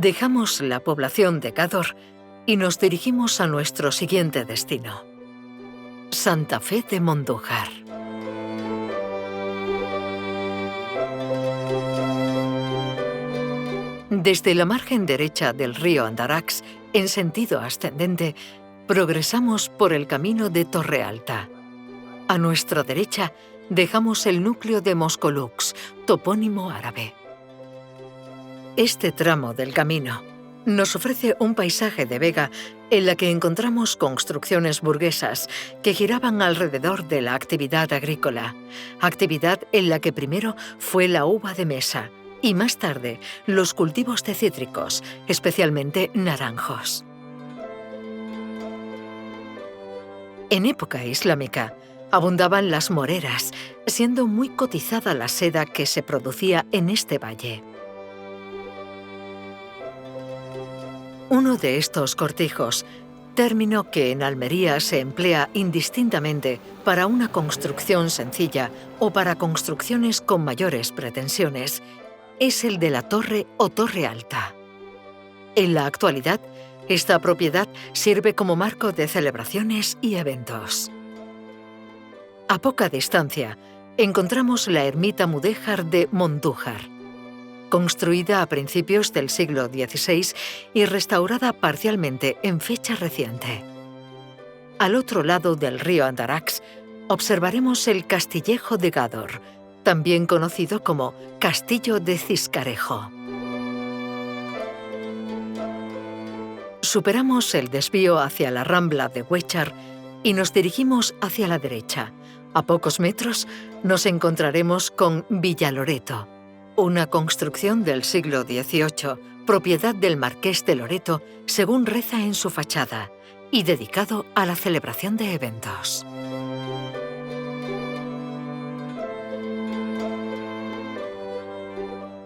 Dejamos la población de Gádor y nos dirigimos a nuestro siguiente destino, Santa Fe de Mondújar. Desde la margen derecha del río Andarax, en sentido ascendente, progresamos por el camino de Torre Alta. A nuestra derecha dejamos el núcleo de Moscolux, topónimo árabe. Este tramo del camino nos ofrece un paisaje de vega en la que encontramos construcciones burguesas que giraban alrededor de la actividad agrícola, actividad en la que primero fue la uva de mesa y más tarde los cultivos de cítricos, especialmente naranjos. En época islámica, abundaban las moreras, siendo muy cotizada la seda que se producía en este valle. Uno de estos cortijos, término que en Almería se emplea indistintamente para una construcción sencilla o para construcciones con mayores pretensiones, es el de la torre o torre alta. En la actualidad, esta propiedad sirve como marco de celebraciones y eventos. A poca distancia, encontramos la ermita mudéjar de Mondújar, construida a principios del siglo XVI y restaurada parcialmente en fecha reciente. Al otro lado del río Andarax, observaremos el Castillejo de Gádor, también conocido como Castillo de Ciscarejo. Superamos el desvío hacia la Rambla de Huéchar y nos dirigimos hacia la derecha. A pocos metros nos encontraremos con Villaloreto, una construcción del siglo XVIII, propiedad del Marqués de Loreto, según reza en su fachada, y dedicado a la celebración de eventos.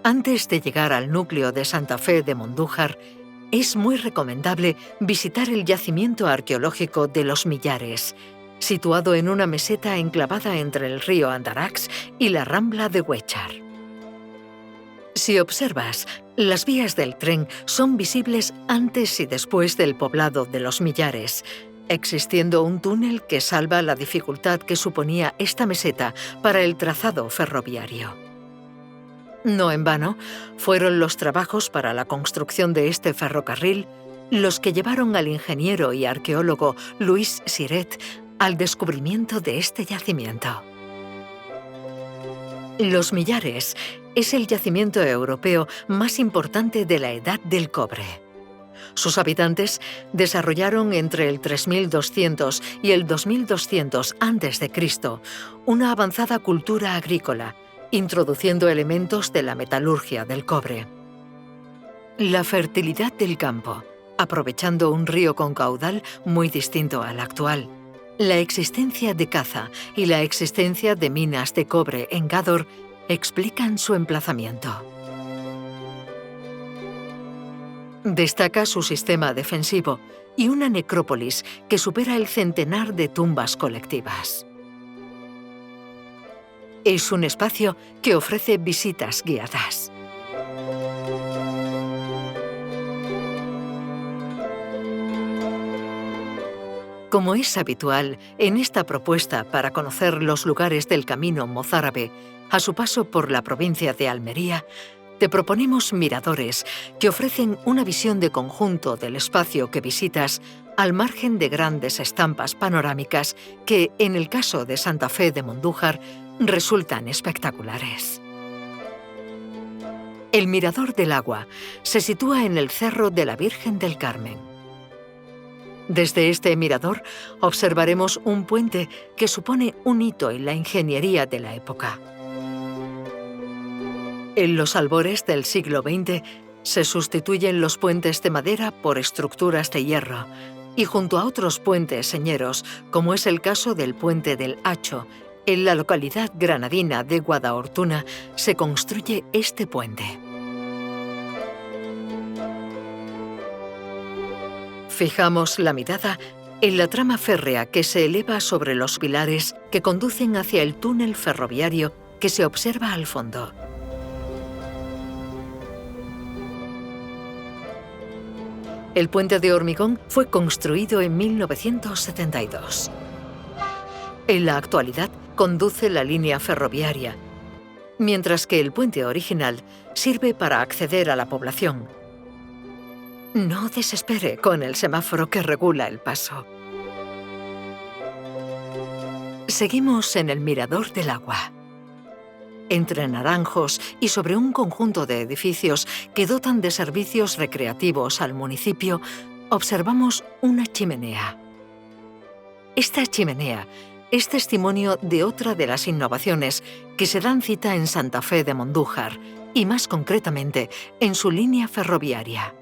Antes de llegar al núcleo de Santa Fe de Mondújar, es muy recomendable visitar el yacimiento arqueológico de Los Millares, situado en una meseta enclavada entre el río Andarax y la Rambla de Huéchar. Si observas, las vías del tren son visibles antes y después del poblado de Los Millares, existiendo un túnel que salva la dificultad que suponía esta meseta para el trazado ferroviario. No en vano, fueron los trabajos para la construcción de este ferrocarril los que llevaron al ingeniero y arqueólogo Luis Siret al descubrimiento de este yacimiento. Los Millares es el yacimiento europeo más importante de la Edad del Cobre. Sus habitantes desarrollaron entre el 3200 y el 2200 a.C. una avanzada cultura agrícola, introduciendo elementos de la metalurgia del cobre. La fertilidad del campo, aprovechando un río con caudal muy distinto al actual, la existencia de caza y la existencia de minas de cobre en Gádor explican su emplazamiento. Destaca su sistema defensivo y una necrópolis que supera el centenar de tumbas colectivas. Es un espacio que ofrece visitas guiadas. Como es habitual en esta propuesta para conocer los lugares del camino mozárabe a su paso por la provincia de Almería, te proponemos miradores que ofrecen una visión de conjunto del espacio que visitas al margen de grandes estampas panorámicas que, en el caso de Santa Fe de Mondújar, resultan espectaculares. El Mirador del Agua se sitúa en el Cerro de la Virgen del Carmen. Desde este mirador observaremos un puente que supone un hito en la ingeniería de la época. En los albores del siglo XX se sustituyen los puentes de madera por estructuras de hierro y junto a otros puentes señeros, como es el caso del Puente del Hacho, en la localidad granadina de Guadahortuna, se construye este puente. Fijamos la mirada en la trama férrea que se eleva sobre los pilares que conducen hacia el túnel ferroviario que se observa al fondo. El puente de hormigón fue construido en 1972. En la actualidad conduce la línea ferroviaria, mientras que el puente original sirve para acceder a la población. No desespere con el semáforo que regula el paso. Seguimos en el Mirador del Agua. Entre naranjos y sobre un conjunto de edificios que dotan de servicios recreativos al municipio, observamos una chimenea. Esta chimenea es testimonio de otra de las innovaciones que se dan cita en Santa Fe de Mondújar y más concretamente en su línea ferroviaria.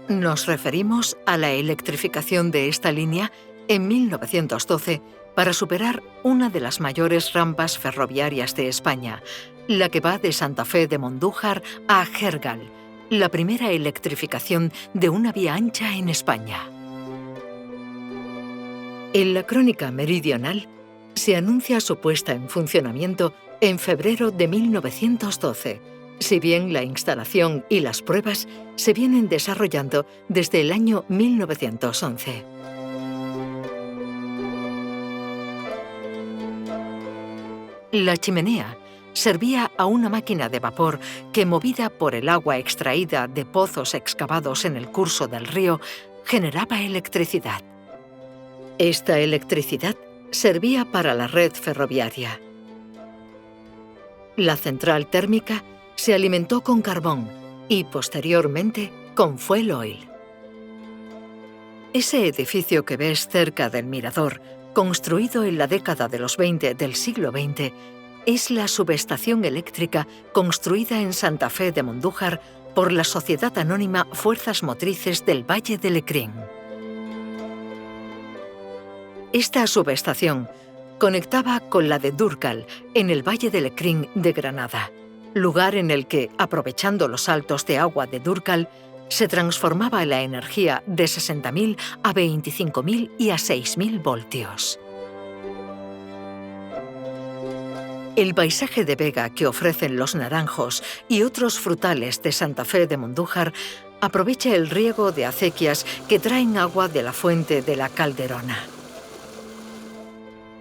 Nos referimos a la electrificación de esta línea en 1912 para superar una de las mayores rampas ferroviarias de España, la que va de Santa Fe de Mondújar a Gérgal, la primera electrificación de una vía ancha en España. En la crónica meridional se anuncia su puesta en funcionamiento en febrero de 1912, si bien la instalación y las pruebas se vienen desarrollando desde el año 1911. La chimenea servía a una máquina de vapor que, movida por el agua extraída de pozos excavados en el curso del río, generaba electricidad. Esta electricidad servía para la red ferroviaria. La central térmica se alimentó con carbón y, posteriormente, con fuel oil. Ese edificio que ves cerca del mirador, construido en la década de los 20 del siglo XX, es la subestación eléctrica construida en Santa Fe de Mondújar por la Sociedad Anónima Fuerzas Motrices del Valle de Lecrín. Esta subestación conectaba con la de Dúrcal, en el Valle de Lecrín de Granada, lugar en el que, aprovechando los saltos de agua de Dúrcal, se transformaba la energía de 60.000 a 25.000 y a 6.000 voltios. El paisaje de vega que ofrecen los naranjos y otros frutales de Santa Fe de Mondújar aprovecha el riego de acequias que traen agua de la fuente de la Calderona.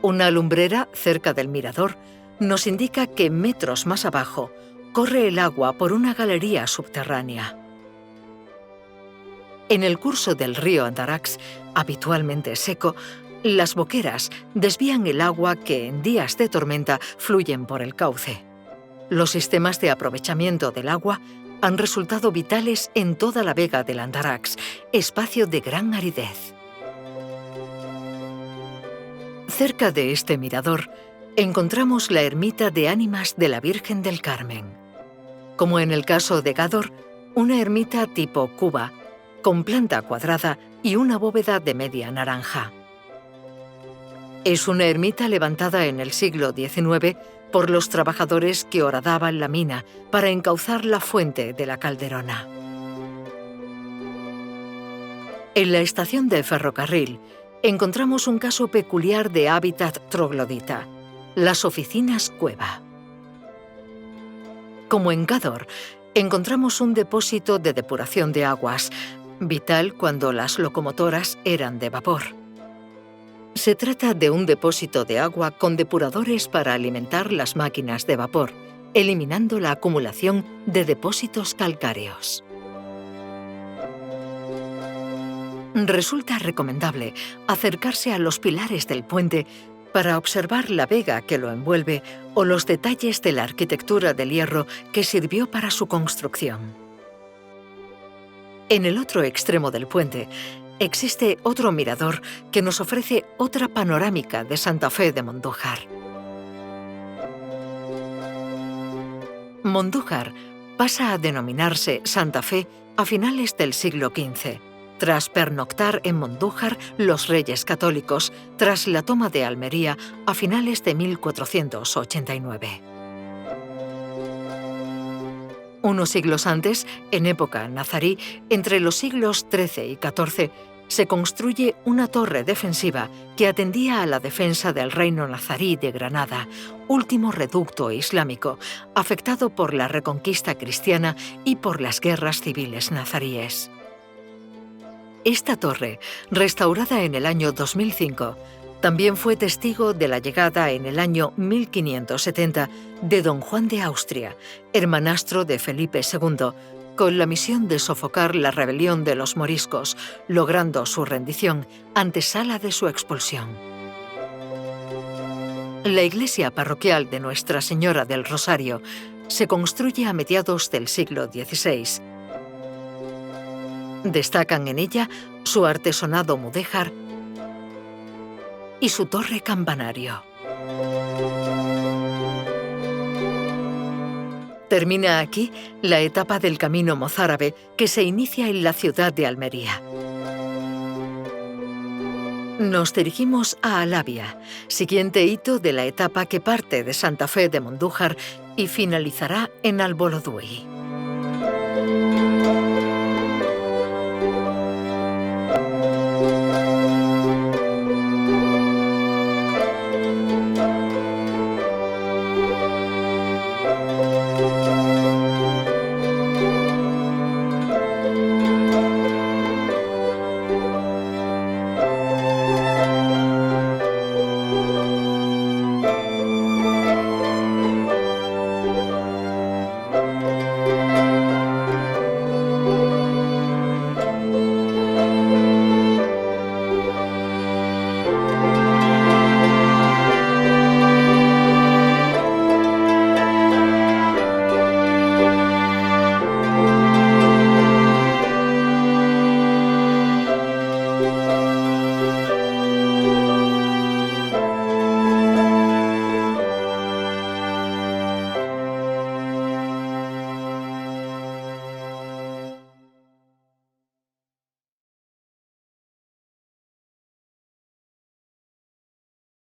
Una lumbrera cerca del mirador nos indica que metros más abajo corre el agua por una galería subterránea. En el curso del río Andarax, habitualmente seco, las boqueras desvían el agua que en días de tormenta fluyen por el cauce. Los sistemas de aprovechamiento del agua han resultado vitales en toda la vega del Andarax, espacio de gran aridez. Cerca de este mirador encontramos la ermita de ánimas de la Virgen del Carmen. Como en el caso de Gádor, una ermita tipo cuba, con planta cuadrada y una bóveda de media naranja. Es una ermita levantada en el siglo XIX por los trabajadores que horadaban la mina para encauzar la fuente de la Calderona. En la estación de ferrocarril encontramos un caso peculiar de hábitat troglodita, las oficinas cueva. Como en Gádor, encontramos un depósito de depuración de aguas, vital cuando las locomotoras eran de vapor. Se trata de un depósito de agua con depuradores para alimentar las máquinas de vapor, eliminando la acumulación de depósitos calcáreos. Resulta recomendable acercarse a los pilares del puente para observar la vega que lo envuelve o los detalles de la arquitectura del hierro que sirvió para su construcción. En el otro extremo del puente existe otro mirador que nos ofrece otra panorámica de Santa Fe de Mondújar. Mondújar pasa a denominarse Santa Fe a finales del siglo XV, tras pernoctar en Mondújar los reyes católicos tras la toma de Almería a finales de 1489. Unos siglos antes, en época nazarí, entre los siglos XIII y XIV, se construye una torre defensiva que atendía a la defensa del reino nazarí de Granada, último reducto islámico, afectado por la reconquista cristiana y por las guerras civiles nazaríes. Esta torre, restaurada en el año 2005, también fue testigo de la llegada en el año 1570 de don Juan de Austria, hermanastro de Felipe II, con la misión de sofocar la rebelión de los moriscos, logrando su rendición, antesala de su expulsión. La iglesia parroquial de Nuestra Señora del Rosario se construye a mediados del siglo XVI. Destacan en ella su artesonado mudéjar y su torre campanario. Termina aquí la etapa del camino mozárabe que se inicia en la ciudad de Almería. Nos dirigimos a Alavia, siguiente hito de la etapa que parte de Santa Fe de Mondújar y finalizará en Albolodui.